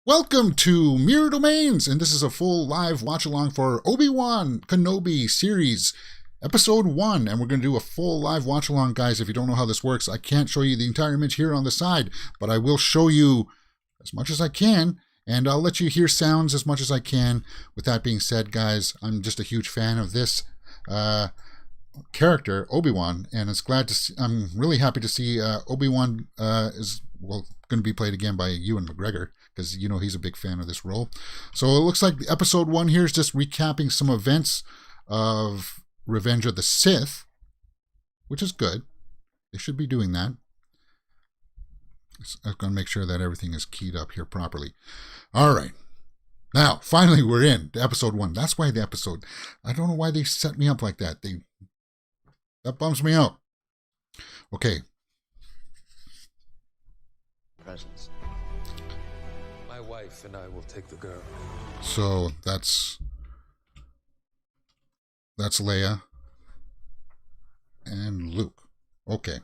Welcome to Mirror Domains, and this is a full live watch-along for Obi-Wan Kenobi series, episode 1, and we're going to do a full live watch-along, guys. If you don't know how this works, I can't show you the entire image here on the side, but I will show you as much as I can, and I'll let you hear sounds as much as I can. With that being said, guys, I'm just a huge fan of this character, Obi-Wan, and I'm really happy to see Obi-Wan is going to be played again by Ewan McGregor, because he's a big fan of this role. So it looks like episode 1 here is just recapping some events of Revenge of the Sith, which is good. They should be doing that. I'm going to make sure that everything is keyed up here properly. All right. Now, finally, we're in episode 1. That's why I don't know why they set me up like that. That bums me out. Okay. Presence. My wife and I will take the girl. So that's Leia and Luke. Okay.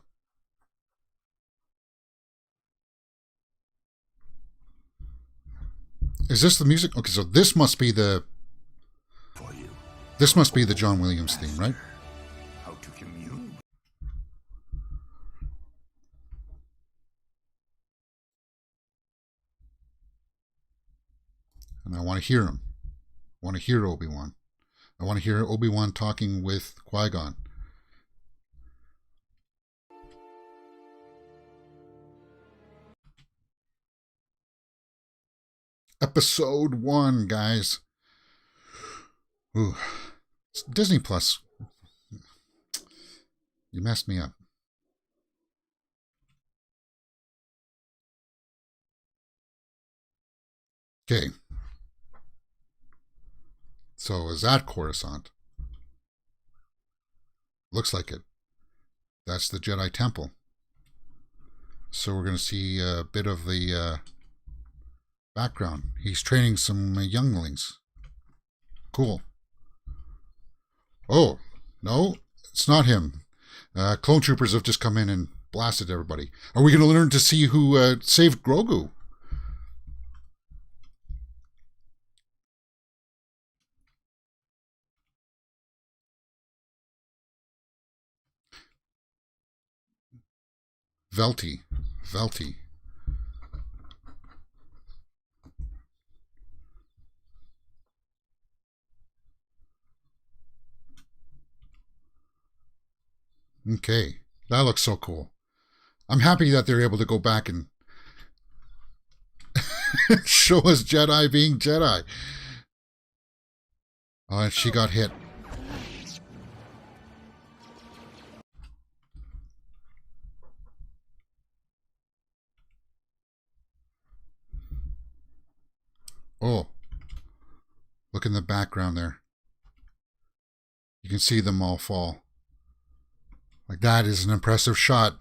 Is this the music? Okay, so this must be the John Williams theme, right? How to commune. And I want to hear him. I want to hear Obi-Wan. I want to hear Obi-Wan talking with Qui-Gon. Episode 1, guys. Ooh. It's Disney Plus. You messed me up. Okay. So is that Coruscant? Looks like it. That's the Jedi Temple. So we're going to see a bit of the background. He's training some younglings. Cool. Oh, no, it's not him. Clone troopers have just come in and blasted everybody. Are we going to learn to see who saved Grogu? Velty. Okay, that looks so cool. I'm happy that they're able to go back and show us Jedi being Jedi. Oh, and she got hit. Oh, look in the background there. You can see them all fall. Like, that is an impressive shot.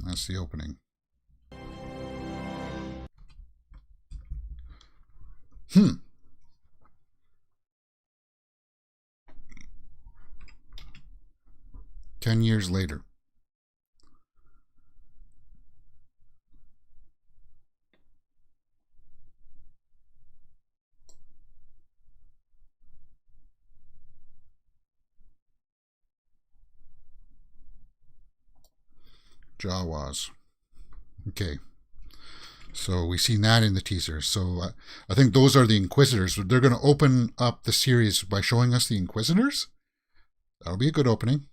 That's the opening. 10 years later. Jawas. Okay. So we've seen that in the teaser. So I think those are the Inquisitors. They're going to open up the series by showing us the Inquisitors. That'll be a good opening.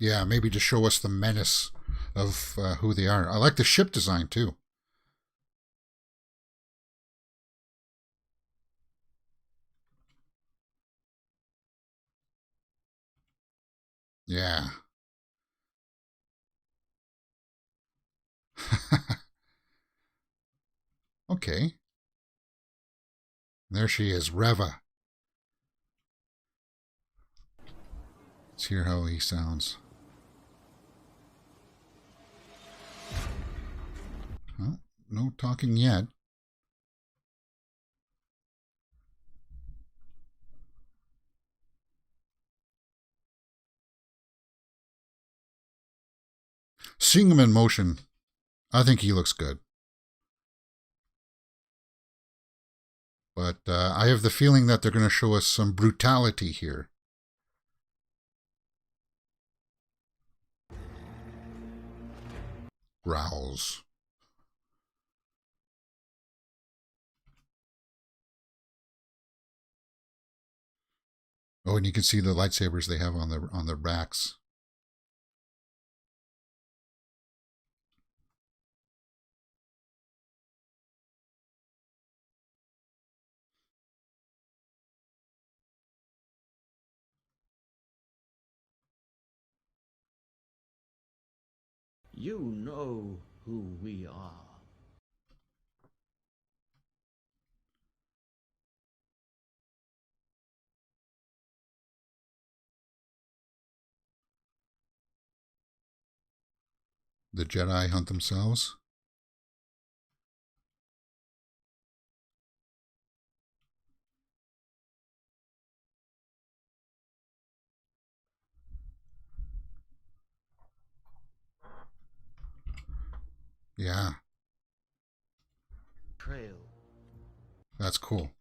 Yeah, maybe to show us the menace of who they are. I like the ship design too. Yeah. Okay. There she is, Reva. Let's hear how he sounds. no talking yet. Seeing him in motion, I think he looks good. But I have the feeling that they're going to show us some brutality here. Growls. Oh, and you can see the lightsabers they have on their backs. You know who we are. The Jedi hunt themselves. Yeah. Trail. That's cool.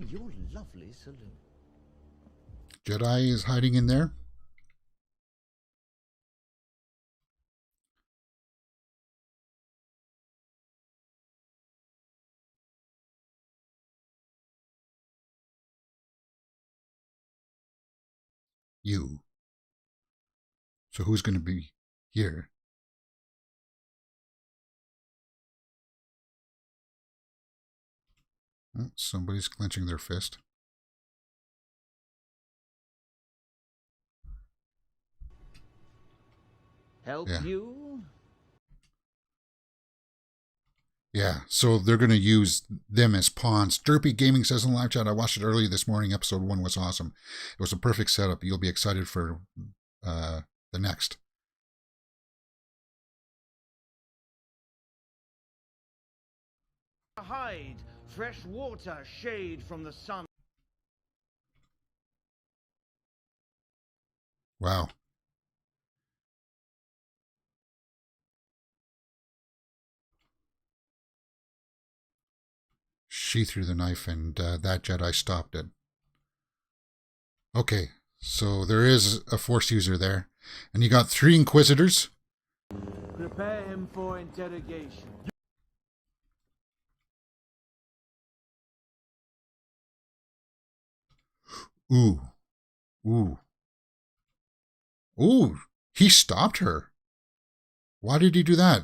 Your lovely saloon. Jedi is hiding in there. You. So who's going to be here? Oh, somebody's clenching their fist. Help you? Yeah, so they're going to use them as pawns. Derpy Gaming says in the live chat, I watched it early this morning. Episode 1 was awesome. It was a perfect setup. You'll be excited for the next. Hide, fresh water, shade from the sun. Wow. She threw the knife and that Jedi stopped it. Okay, so there is a Force user there. And you got 3 Inquisitors. Prepare him for interrogation. Ooh. Ooh. Ooh. He stopped her. Why did he do that?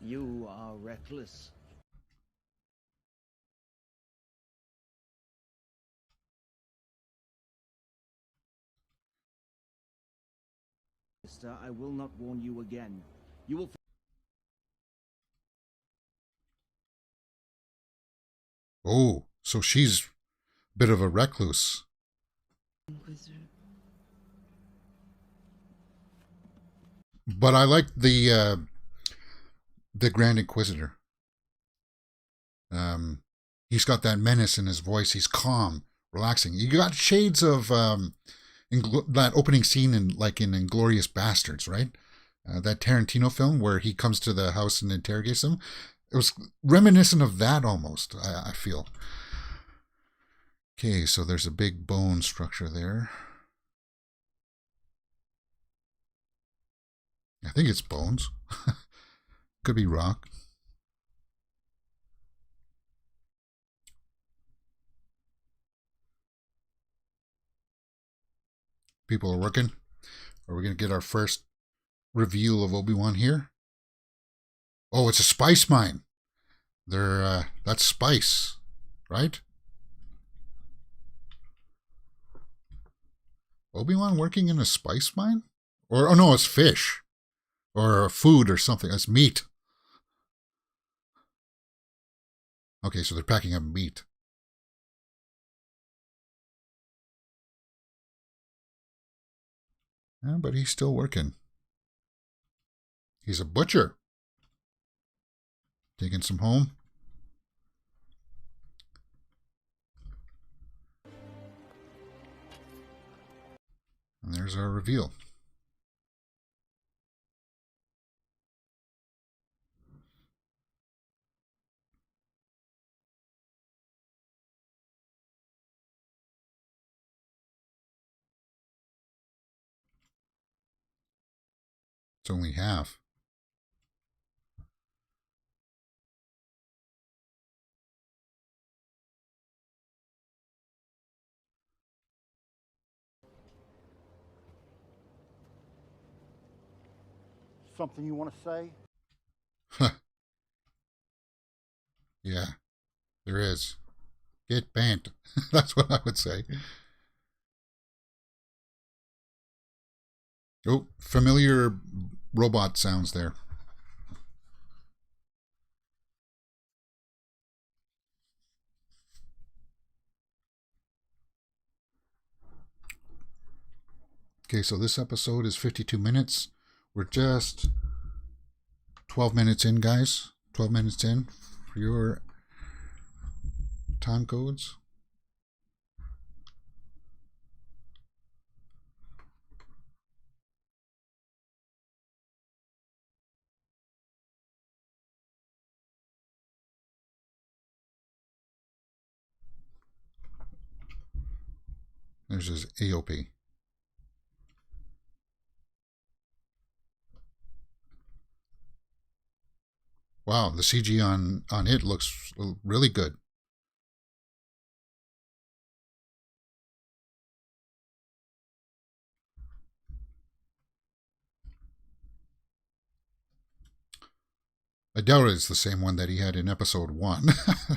You are reckless. Mister, I will not warn you again. You will. Oh, so she's a bit of a recluse. But I like the Grand Inquisitor. He's got that menace in his voice. He's calm, relaxing. You got shades of that opening scene in Inglourious Bastards, right? That Tarantino film where he comes to the house and interrogates them. It was reminiscent of that almost, I feel. Okay, so there's a big bone structure there. I think it's bones. Could be rock. People are working. Are we going to get our first reveal of Obi-Wan here? Oh, it's a spice mine. That's spice, right? Obi-Wan working in a spice mine? Or, oh no, it's fish. Or food or something. It's meat. Okay, so they're packing up meat. Yeah, but he's still working. He's a butcher. Taking some home. And there's our reveal. It's only half. Something you want to say? Yeah, there is. Get bent. That's what I would say. Oh, familiar robot sounds there. Okay, so this episode is 52 minutes. We're just 12 minutes in, guys. 12 minutes in for your time codes. There's his AOP. Wow, the CG on it looks really good. I doubt it's the same one that he had in episode 1.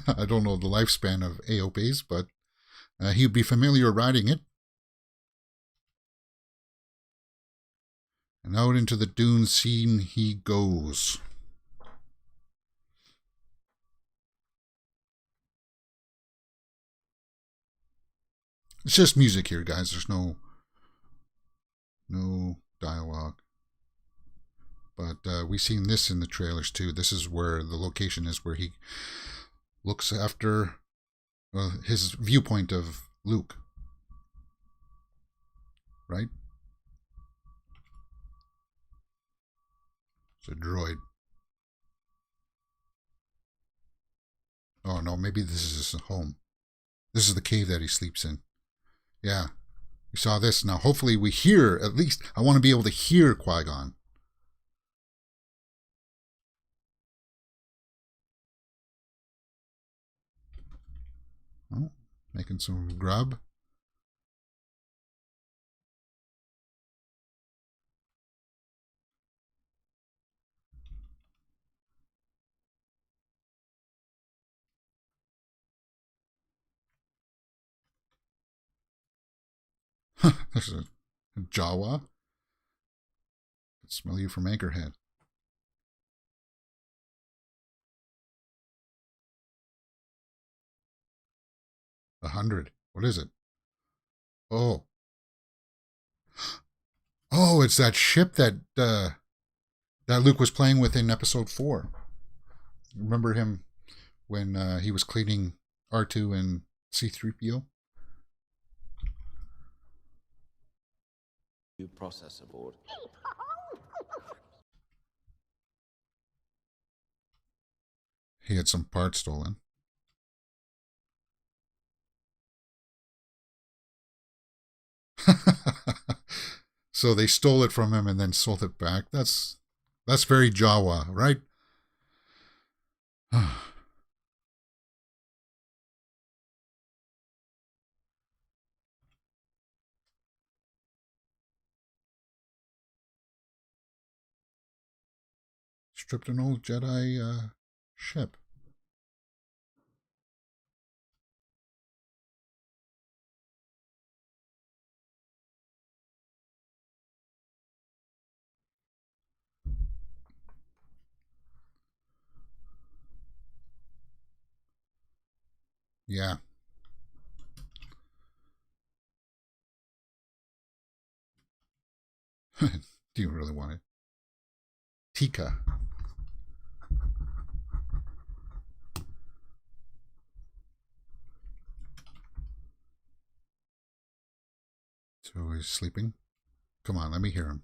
I don't know the lifespan of AOPs, but he'd be familiar riding it. And out into the dune scene he goes. It's just music here, guys. There's no dialogue. But we've seen this in the trailers too. This is where the location is where he looks after his viewpoint of Luke. Right? It's a droid. Oh no, maybe this is his home. This is the cave that he sleeps in. Yeah. We saw this. Now hopefully we hear, at least I want to be able to hear Qui-Gon. Oh, making some grub. There's a Jawa. I can smell you from Anchorhead. 100. What is it? Oh. Oh, it's that ship that Luke was playing with in episode 4. Remember him when he was cleaning R2 and C-3PO? New processor board. He had some parts stolen. So they stole it from him and then sold it back. That's very Jawa, right? Stripped an old Jedi ship. Yeah. Do you really want it? Tika. So he's sleeping? Come on, let me hear him.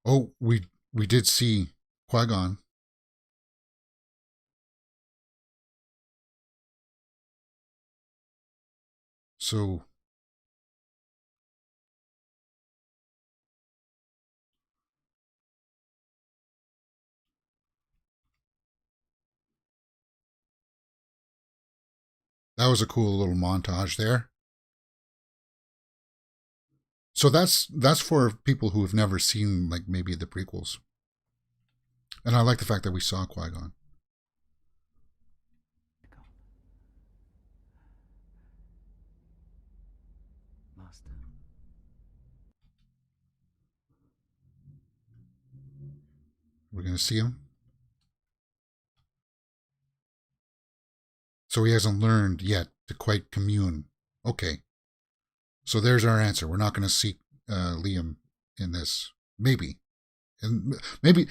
Oh, we did see Qui-Gon. So that was a cool little montage there. So that's for people who have never seen like maybe the prequels. And I like the fact that we saw Qui-Gon. Master. We're going to see him. So he hasn't learned yet to quite commune. Okay. So there's our answer. We're not going to see Liam in this. Maybe. And maybe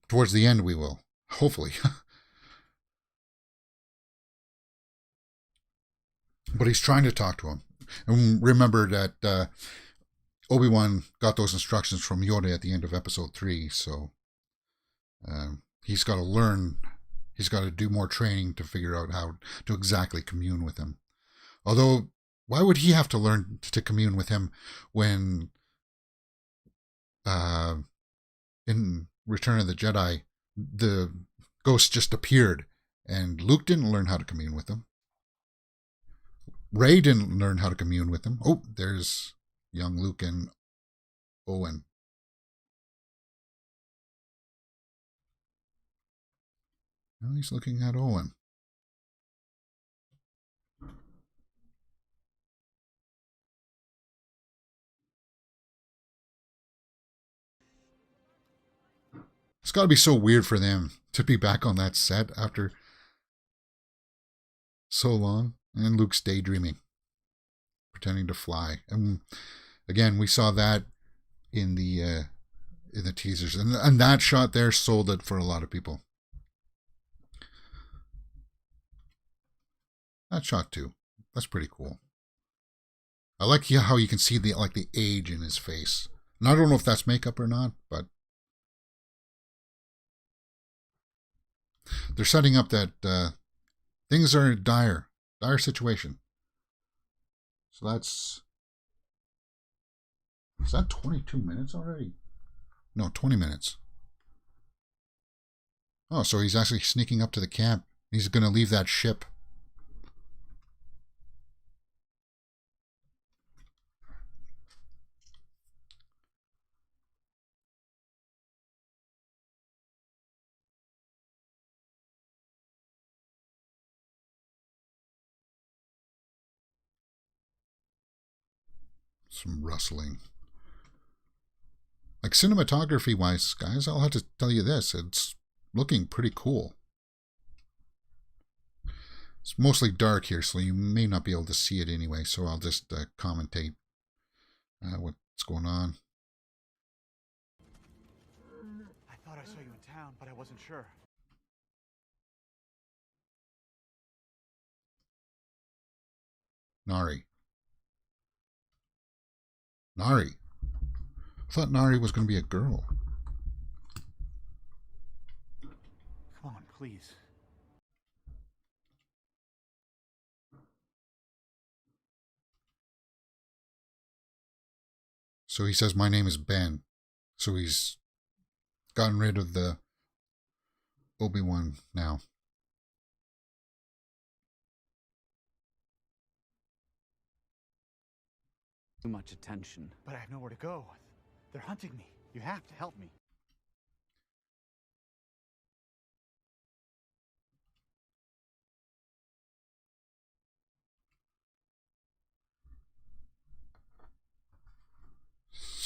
towards the end we will. Hopefully. But he's trying to talk to him. And remember that Obi-Wan got those instructions from Yoda at the end of episode 3. So he's got to learn. He's got to do more training to figure out how to exactly commune with him. Although, why would he have to learn to commune with him when in Return of the Jedi, the ghost just appeared and Luke didn't learn how to commune with him. Rey didn't learn how to commune with him. Oh, there's young Luke and Owen. Now he's looking at Owen. It's got to be so weird for them to be back on that set after so long. And Luke's daydreaming, pretending to fly. And again, we saw that in the teasers, and that shot there sold it for a lot of people. That shot too. That's pretty cool. I like how you can see the age in his face. And I don't know if that's makeup or not, but they're setting up that things are in dire situation. So is that 22 minutes already? No, 20 minutes. Oh, so he's actually sneaking up to the camp. He's going to leave that ship. Some rustling. Like cinematography wise, guys, I'll have to tell you this. It's looking pretty cool. It's mostly dark here, so you may not be able to see it anyway, so I'll just commentate what's going on. I thought I saw you in town, but I wasn't sure. Nari. I thought Nari was going to be a girl. Come on, please. So he says, my name is Ben. So he's gotten rid of the Obi-Wan now. Too much attention. But I have nowhere to go. They're hunting me. You have to help me.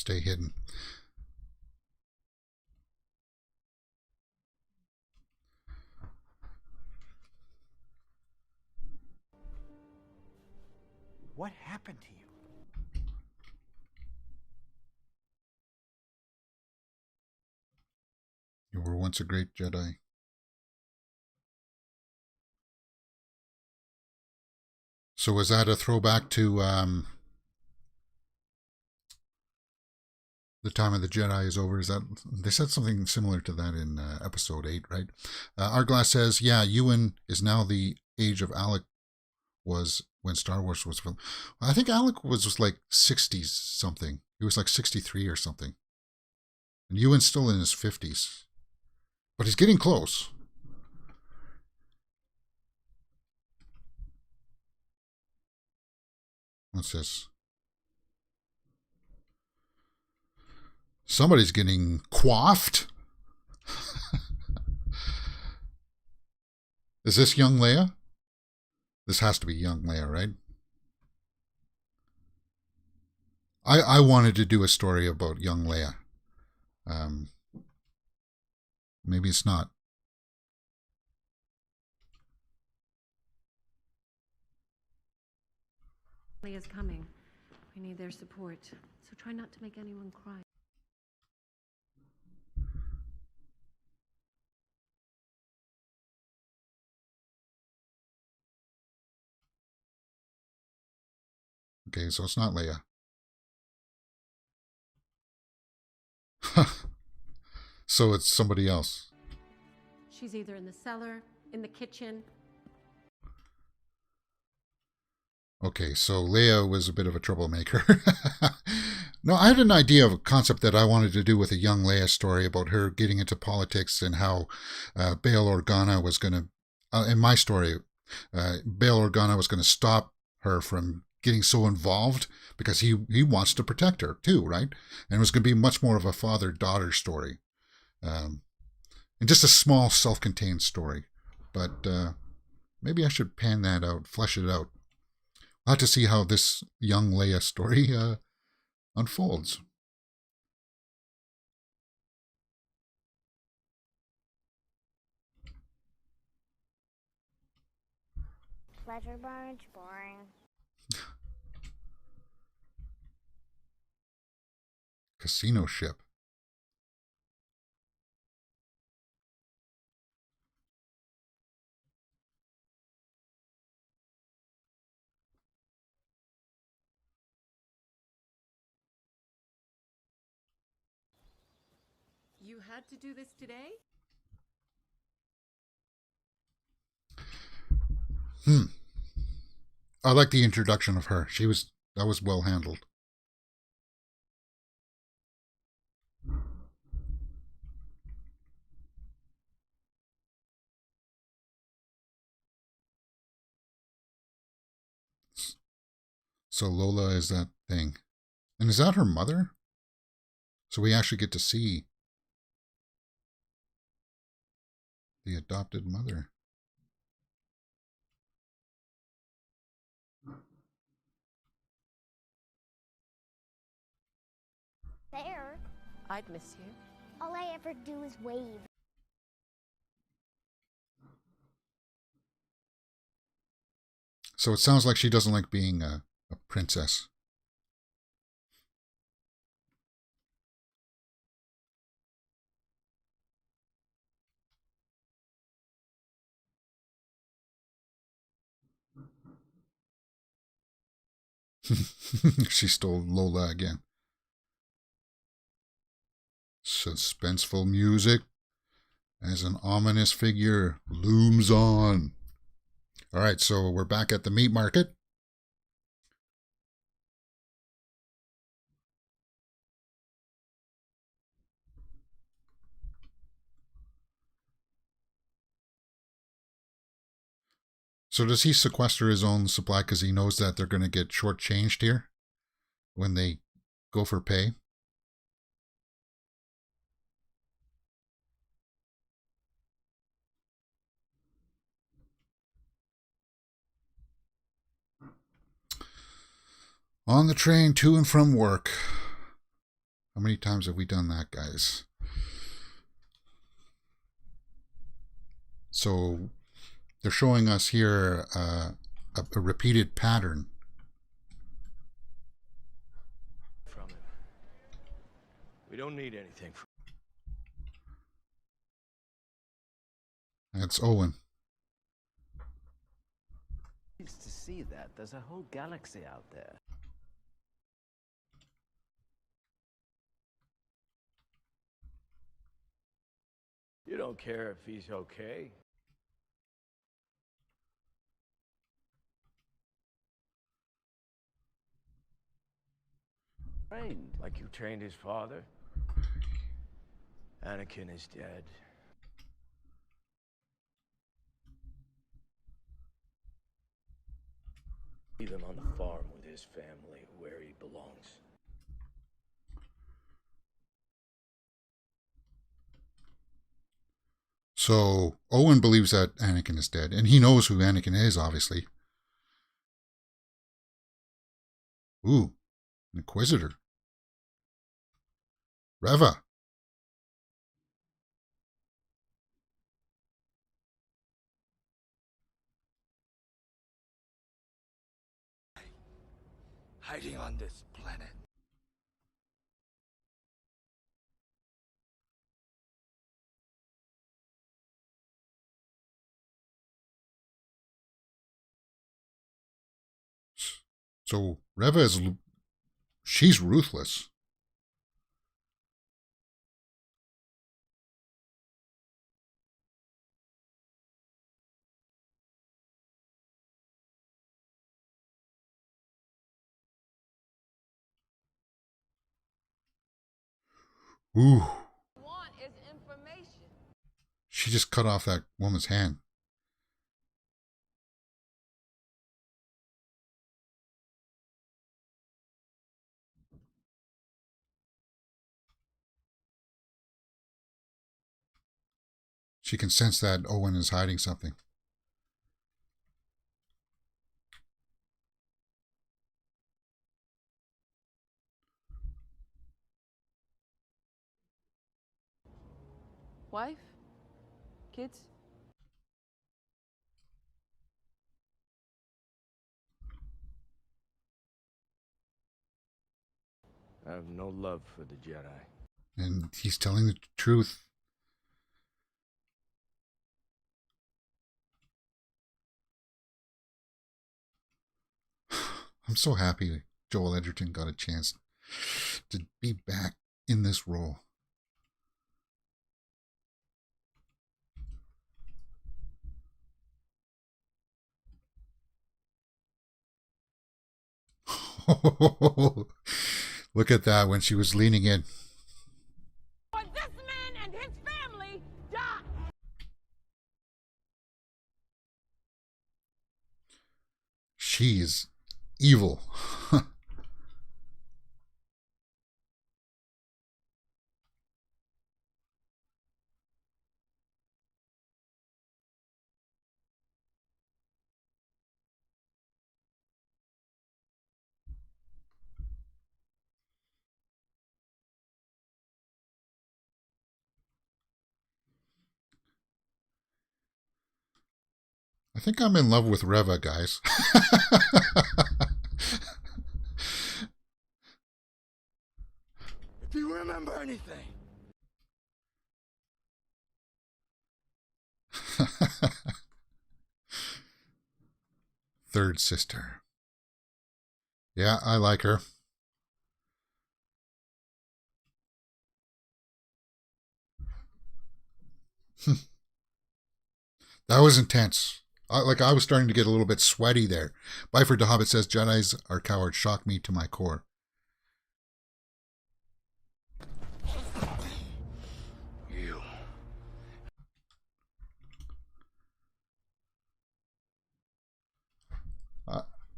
stay hidden. What happened to you? You were once a great Jedi. So was that a throwback to the time of the Jedi is over? Is that they said something similar to that in episode 8, right? Arglass says, yeah, Ewan is now the age of Alec was when Star Wars was filmed. I think Alec was like 60s something. He was like 63 or something. And Ewan's still in his 50s. But he's getting close. What's this? Somebody's getting coiffed. Is this young Leia? This has to be young Leia, right? I wanted to do a story about young Leia. Maybe it's not. Leia's coming. We need their support, so try not to make anyone cry. Okay, so it's not Leia. So it's somebody else. She's either in the cellar, in the kitchen. Okay, so Leia was a bit of a troublemaker. No, I had an idea of a concept that I wanted to do with a young Leia story about her getting into politics and how Bail Organa was going to, in my story, Bail Organa was going to stop her from getting so involved because he wants to protect her too, right? And it was going to be much more of a father-daughter story. And just a small self-contained story. But maybe I should pan that out, flesh it out. I'll have to see how this young Leia story unfolds. Pleasure barge, boring. Casino ship. You had to do this today? I like the introduction of her. That was well handled. So Lola is that thing. And is that her mother? So we actually get to see the adopted mother. There, I'd miss you. all I ever do is wave. So it sounds like she doesn't like being a princess. She stole Lola again. Suspenseful music as an ominous figure looms on. All right, so we're back at the meat market. So does he sequester his own supply because he knows that they're going to get shortchanged here when they go for pay? On the train to and from work. How many times have we done that, guys? So they're showing us here a repeated pattern. From him. We don't need anything from That's Owen. Nice to see that. There's a whole galaxy out there. You don't care if he's okay. Trained. Like you trained his father? Anakin is dead. Leave him on the farm with his family, where he belongs. So Owen believes that Anakin is dead, and he knows who Anakin is, obviously. Ooh, an Inquisitor. Reva. Hiding on this planet. So Reva is, she's ruthless. Ooh. Want is information. She just cut off that woman's hand. She can sense that Owen is hiding something. Wife? Kids? I have no love for the Jedi. And he's telling the truth. I'm so happy Joel Edgerton got a chance to be back in this role. Look at that when she was leaning in. For this man and his family, die! She's evil. I think I'm in love with Reva, guys. If you remember anything. Third sister. Yeah, I like her. That was intense. I was starting to get a little bit sweaty there. Byford the Hobbit says, Jedis are cowards. Shock me to my core. You.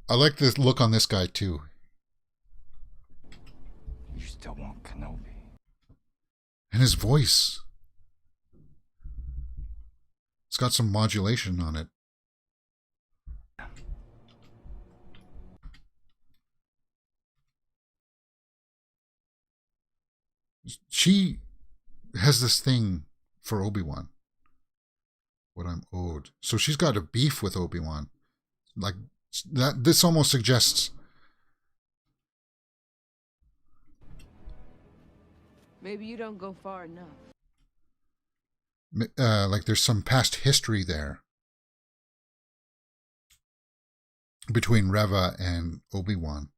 I like this look on this guy, too. You still want Kenobi. And his voice. It's got some modulation on it. she has this thing for Obi-Wan. What I'm owed. So she's got a beef with Obi-Wan. Like that. This almost suggests. Maybe you don't go far enough. Like there's some past history there between Reva and Obi-Wan.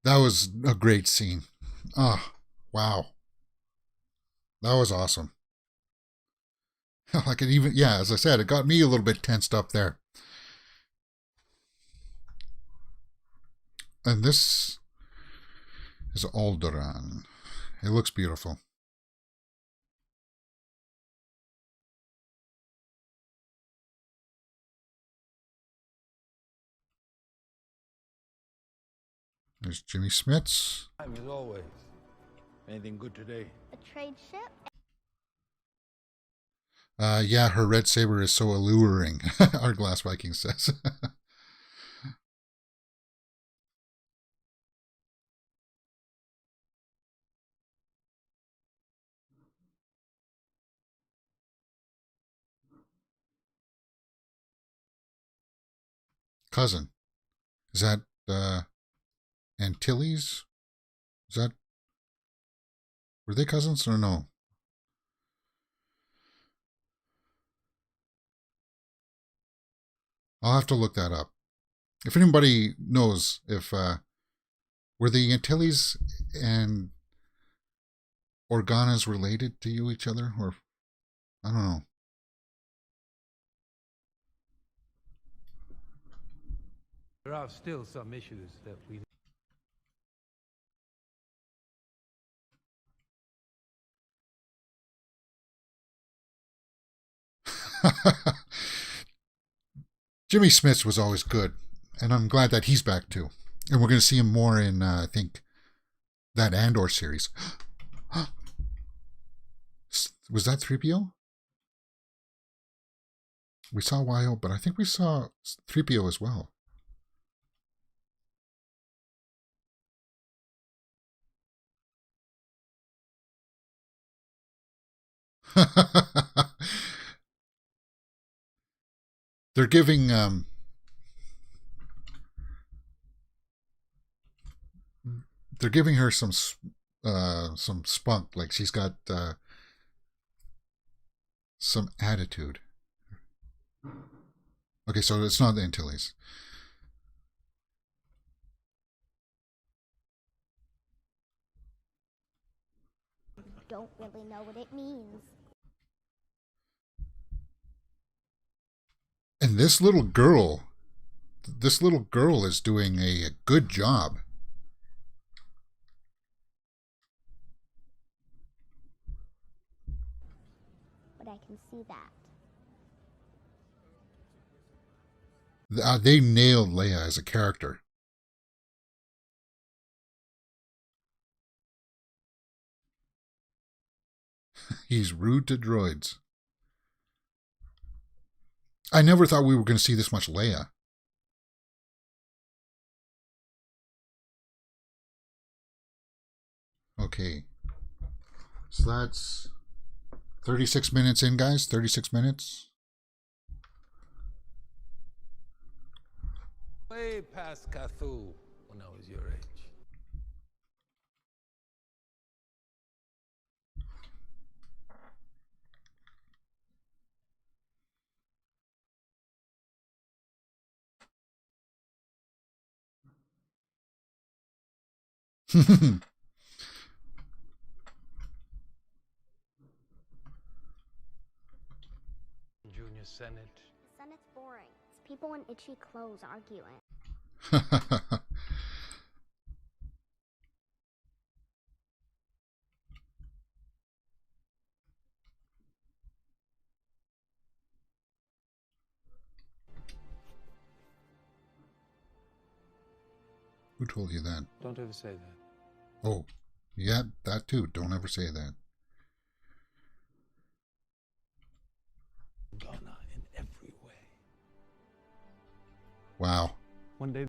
That was a great scene. Oh, wow. That was awesome. Like it even, yeah, as I said, it got me a little bit tensed up there. And this is Alderaan. It looks beautiful. There's Jimmy Smits. Time as always. Anything good today? A trade ship? Yeah, her red saber is so alluring, our Glass Viking says. Cousin. Is that Antilles? Is that... Were they cousins or no? I'll have to look that up. If anybody knows if were the Antilles and Organas related to each other, or I don't know. There are still some issues that we... Jimmy Smits was always good, and I'm glad that he's back too. And we're going to see him more in, I think, that Andor series. Was that 3PO? We saw YO, but I think we saw 3PO as well. They're giving her some spunk, like she's got some attitude. Okay, so it's not the Antilles. Don't really know what it means. And this little girl is doing a good job. But I can see that. They nailed Leia as a character. He's rude to droids. I never thought we were going to see this much Leia. Okay. So that's 36 minutes in, guys. 36 minutes. Way past Cthulhu when I was your age. Junior Senate. The Senate's boring. It's people in itchy clothes arguing. Who told you that? Don't ever say that. Oh, yeah, that too. Don't ever say that. Organa in every way. Wow. One day.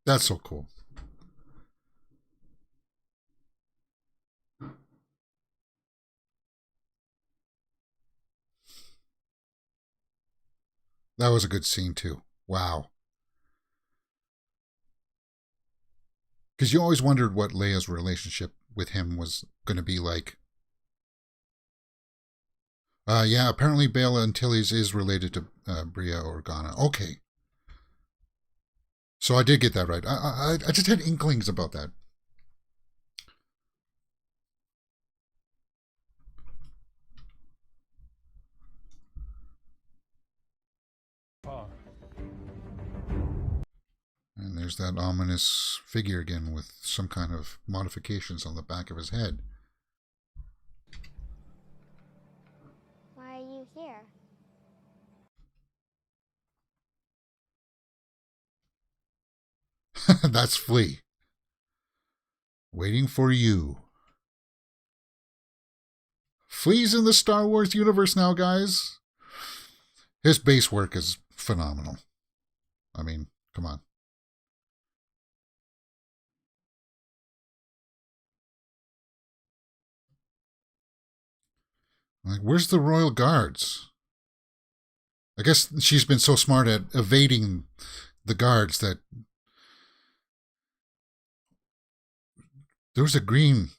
That's so cool. That was a good scene too. Wow. Because you always wondered what Leia's relationship with him was going to be like. Yeah, apparently Bela Antilles is related to Bria Organa. Okay. So I did get that right. I just had inklings about that. And there's that ominous figure again with some kind of modifications on the back of his head. Why are you here? That's Flea. Waiting for you. Flea's in the Star Wars universe now, guys. His base work is phenomenal. I mean, come on. Like, where's the Royal Guards? I guess she's been so smart at evading the guards that there was a green.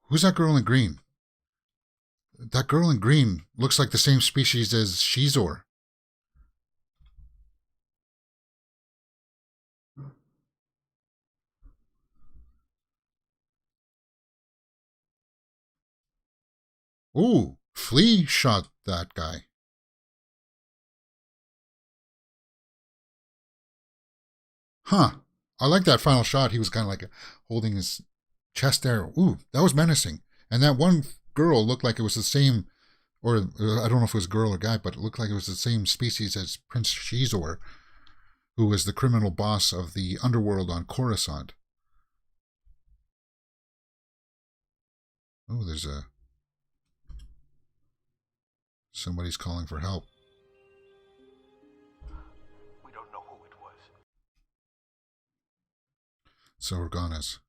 Who's that girl in green? That girl in green looks like the same species as Shizor. Ooh, Flea shot that guy. Huh. I like that final shot. He was kind of like holding his chest there. Ooh, that was menacing. And that one girl looked like it was the same, or I don't know if it was a girl or guy, but it looked like it was the same species as Prince Shizor, who was the criminal boss of the underworld on Coruscant. Oh, there's a... Somebody's calling for help. We don't know who it was. So Organa's.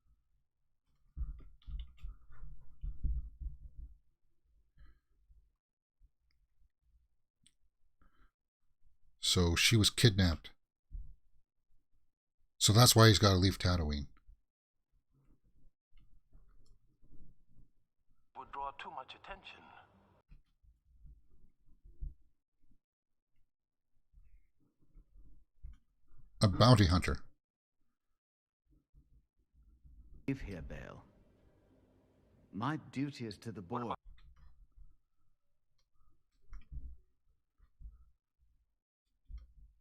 So she was kidnapped. So that's why he's got to leave Tatooine. Would draw too much attention. A bounty hunter. Leave here, Bale. My duty is to the boy.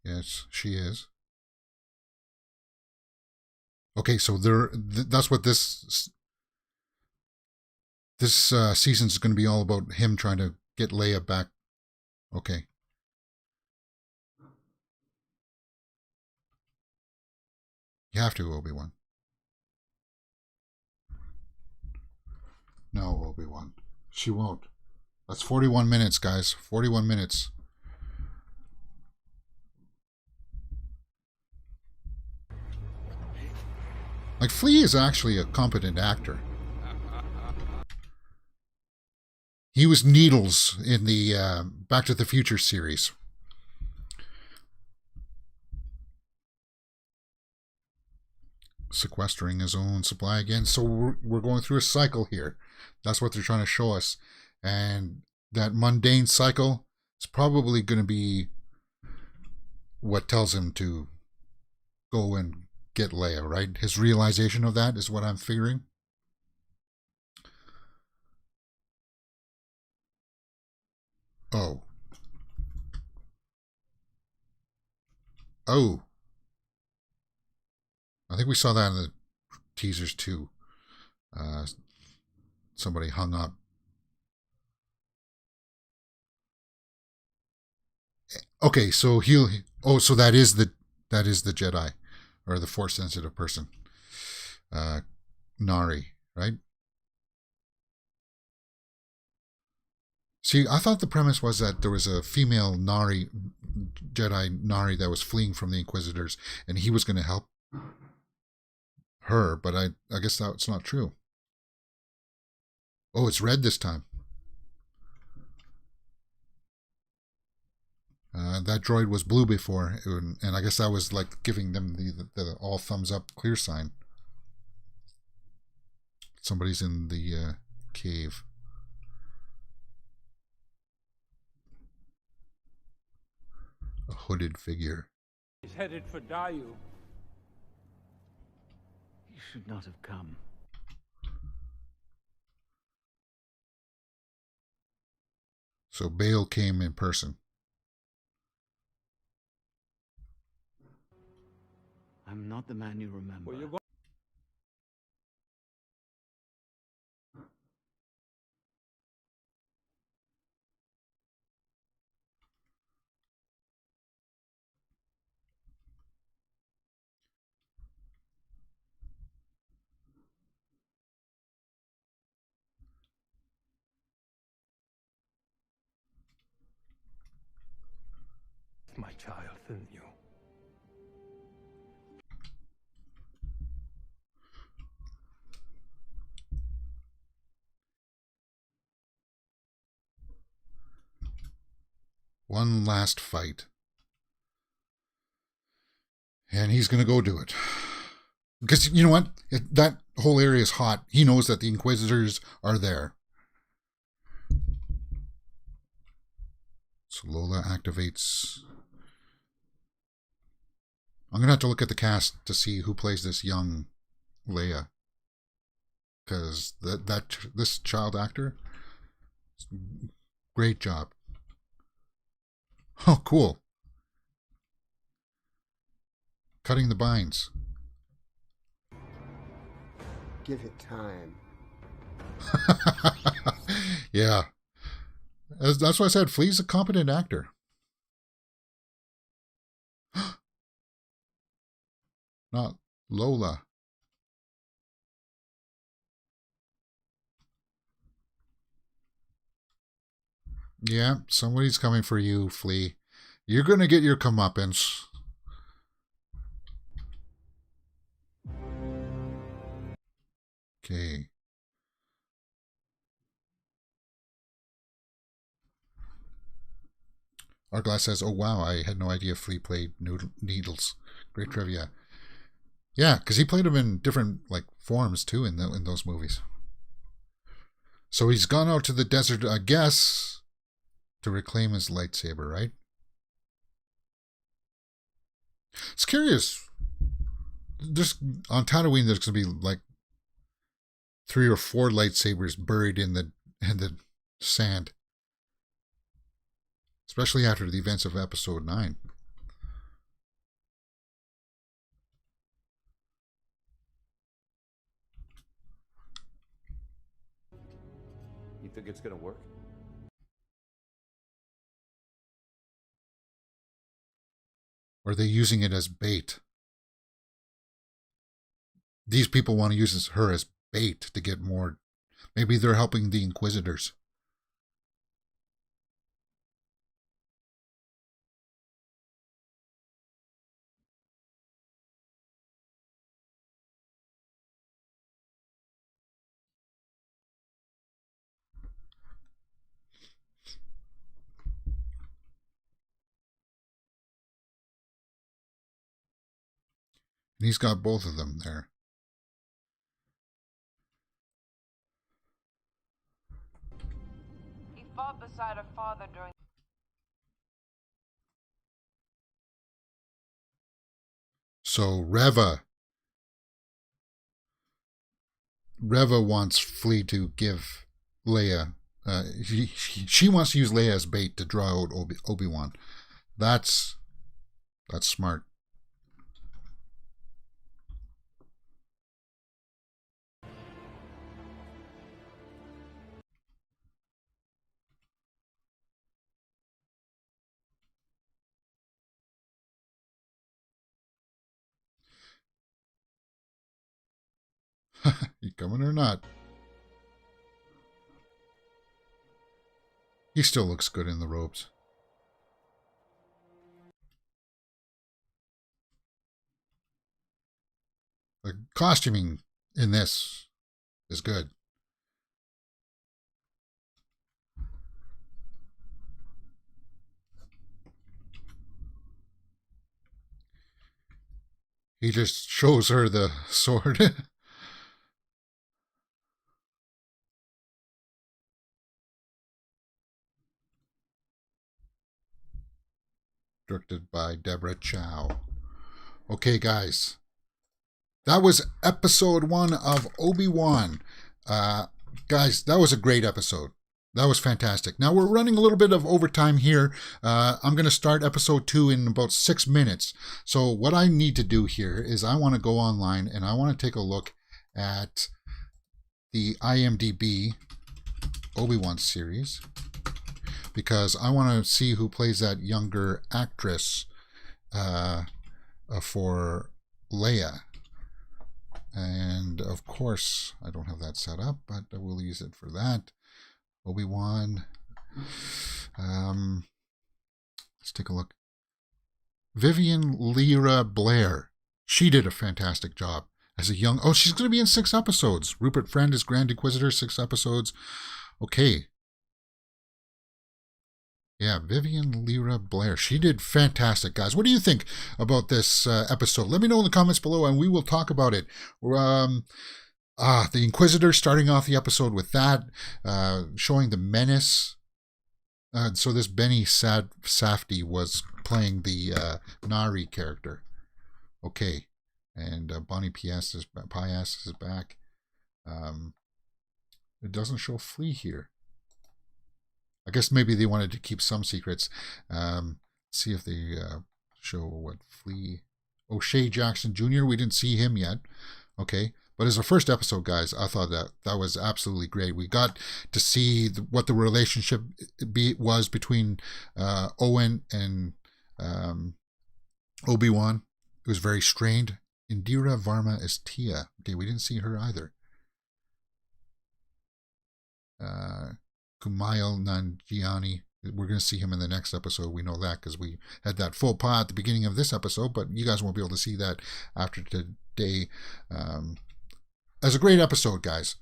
Yes, she is. Okay, so that's what this season's going to be all about, him trying to get Leia back. Okay. You have to, Obi-Wan. No, Obi-Wan. She won't. That's 41 minutes, guys. 41 minutes. Like, Flea is actually a competent actor. He was Needles in the Back to the Future series. Sequestering his own supply again. So we're going through a cycle here. That's what they're trying to show us. And that mundane cycle is probably going to be what tells him to go and get Leia, right? His realization of that is what I'm figuring. Oh. Oh. I think we saw that in the teasers too. Somebody hung up. Okay, so so that is the Jedi, or the Force sensitive person, Nari, right? See, I thought the premise was that there was a female Jedi Nari that was fleeing from the Inquisitors, and he was going to help her, but I guess that's not true. Oh, it's red this time. That droid was blue before, and I guess that was like giving them the all thumbs up clear sign. Somebody's in the cave. A hooded figure. He's headed for Dayu. You should not have come. So Bale came in person. I'm not the man you remember. Well, My child and you. One last fight. And he's going to go do it. Because you know what? That whole area is hot. He knows that the Inquisitors are there. So Lola activates. I'm going to have to look at the cast to see who plays this young Leia. Because this child actor, great job. Oh, cool. Cutting the binds. Give it time. Yeah. That's why I said Flea's a competent actor. Not Lola. Yeah, somebody's coming for you, Flea. You're going to get your comeuppance. Okay. Arglass says, oh wow, I had no idea Flea played Needles. Great trivia. Yeah, because he played him in different forms too in those movies. So he's gone out to the desert, I guess, to reclaim his lightsaber, right? It's curious. Just on Tatooine, there's going to be 3 or 4 lightsabers buried in the sand, especially after the events of Episode 9. You think it's gonna work? Or are they using it as bait? These people want to use her as bait to get more. Maybe they're helping the Inquisitors. And he's got both of them there. He fought beside her father during. So Reva wants Flea to give Leia. She wants to use Leia as bait to draw out Obi-Wan. That's smart. coming or not. He still looks good in the robes. The costuming in this is good. He just shows her the sword. Directed by Deborah Chow. Okay, guys. That was episode 1 of Obi-Wan. Guys, that was a great episode. That was fantastic. Now, we're running a little bit of overtime here. I'm going to start episode 2 in about 6 minutes. So what I need to do here is I want to go online and I want to take a look at the IMDb Obi-Wan series, because I want to see who plays that younger actress for Leia. And of course, I don't have that set up, but I will use it for that. Obi-Wan. Let's take a look. Vivian Lyra Blair. She did a fantastic job as a young... Oh, she's going to be in 6 episodes. Rupert Friend is Grand Inquisitor, 6 episodes. Okay. Yeah, Vivian Lyra Blair. She did fantastic, guys. What do you think about this episode? Let me know in the comments below, and we will talk about it. The Inquisitor, starting off the episode with that, showing the menace. So this Benny Safdie was playing the Nari character. Okay. And Bonnie Pias is back. It doesn't show Flea here. I guess maybe they wanted to keep some secrets. See if they show what Flea... O'Shea Jackson Jr., we didn't see him yet. Okay. But as a first episode, guys, I thought that was absolutely great. We got to see what the relationship was between Owen and Obi-Wan. It was very strained. Indira Varma is Tia. Okay, we didn't see her either. Kumail Nanjiani. We're going to see him in the next episode. We know that because we had that faux pas at the beginning of this episode, but you guys won't be able to see that after today. As a great episode, guys.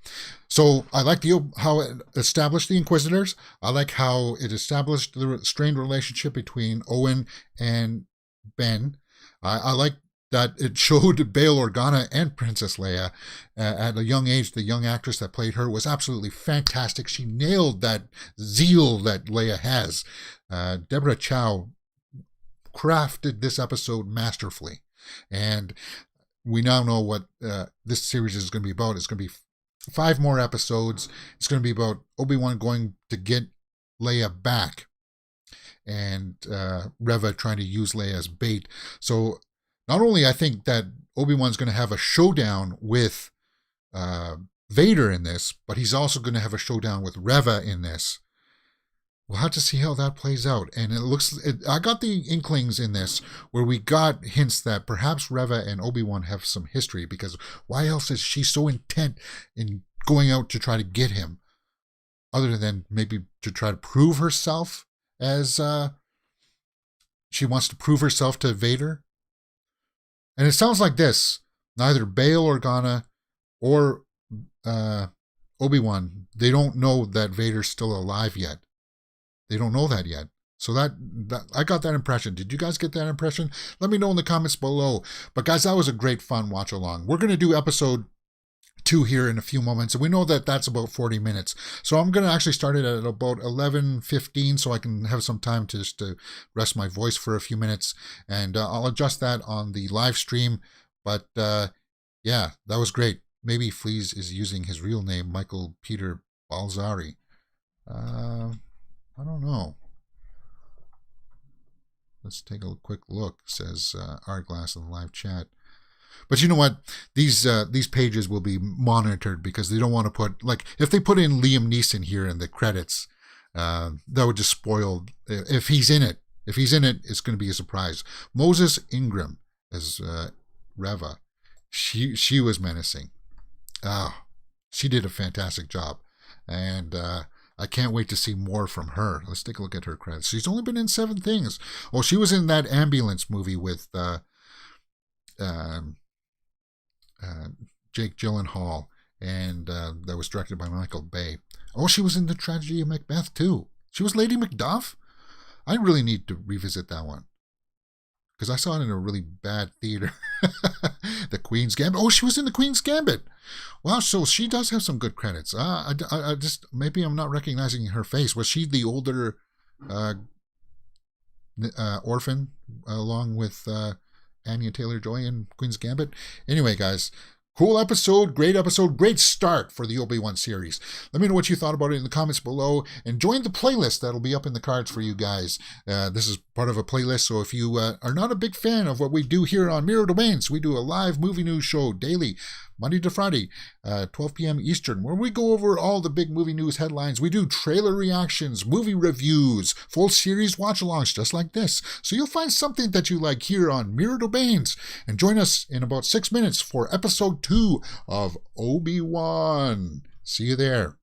So I like how it established the Inquisitors. I like how it established the strained relationship between Owen and Ben. I like that it showed Bail Organa and Princess Leia at a young age. The young actress that played her was absolutely fantastic. She nailed that zeal that Leia has. Deborah Chow crafted this episode masterfully. And we now know what this series is going to be about. It's going to be 5 more episodes. It's going to be about Obi-Wan going to get Leia back, and Reva trying to use Leia as bait. So not only I think that Obi-Wan's going to have a showdown with Vader in this, but he's also going to have a showdown with Reva in this. We'll have to see how that plays out. And I got the inklings in this where we got hints that perhaps Reva and Obi-Wan have some history, because why else is she so intent in going out to try to get him? Other than maybe to try to prove herself, as she wants to prove herself to Vader. And it sounds like this. Neither Bail Organa or Obi-Wan, they don't know that Vader's still alive yet. They don't know that yet. So that I got that impression. Did you guys get that impression? Let me know in the comments below. But guys, that was a great fun watch along. We're going to do episode 2 here in a few moments, and we know that that's about 40 minutes. So I'm going to actually start it at about 11:15 so I can have some time just to rest my voice for a few minutes, and I'll adjust that on the live stream. But yeah, that was great. Maybe Fleas is using his real name, Michael Peter Balzari. I don't know. Let's take a quick look, says Artglass in the live chat. But you know what? These pages will be monitored because they don't want to put, like, if they put in Liam Neeson here in the credits, that would just spoil, if he's in it. If he's in it, it's going to be a surprise. Moses Ingram as Reva. She was menacing. She did a fantastic job. And I can't wait to see more from her. Let's take a look at her credits. She's only been in 7 things. Oh, she was in that ambulance movie with Jake Gyllenhaal, and that was directed by Michael Bay. Oh, she was in The Tragedy of Macbeth too. She was Lady Macduff. I really need to revisit that one because I saw it in a really bad theater. The Queen's Gambit. Oh, she was in The Queen's Gambit. Wow, so she does have some good credits. I just maybe I'm not recognizing her face. Was she the older orphan along with Anya Taylor-Joy in Queen's Gambit? Anyway, guys, cool episode, great start for the Obi-Wan series. Let me know what you thought about it in the comments below, and join the playlist that'll be up in the cards for you guys. This is part of a playlist, so if you are not a big fan of what we do here on Mirror Domains, we do a live movie news show daily, Monday to Friday, 12 p.m. Eastern, where we go over all the big movie news headlines. We do trailer reactions, movie reviews, full series watch-alongs, just like this. So you'll find something that you like here on Mirror Domains. And join us in about 6 minutes for episode 2 of Obi-Wan. See you there.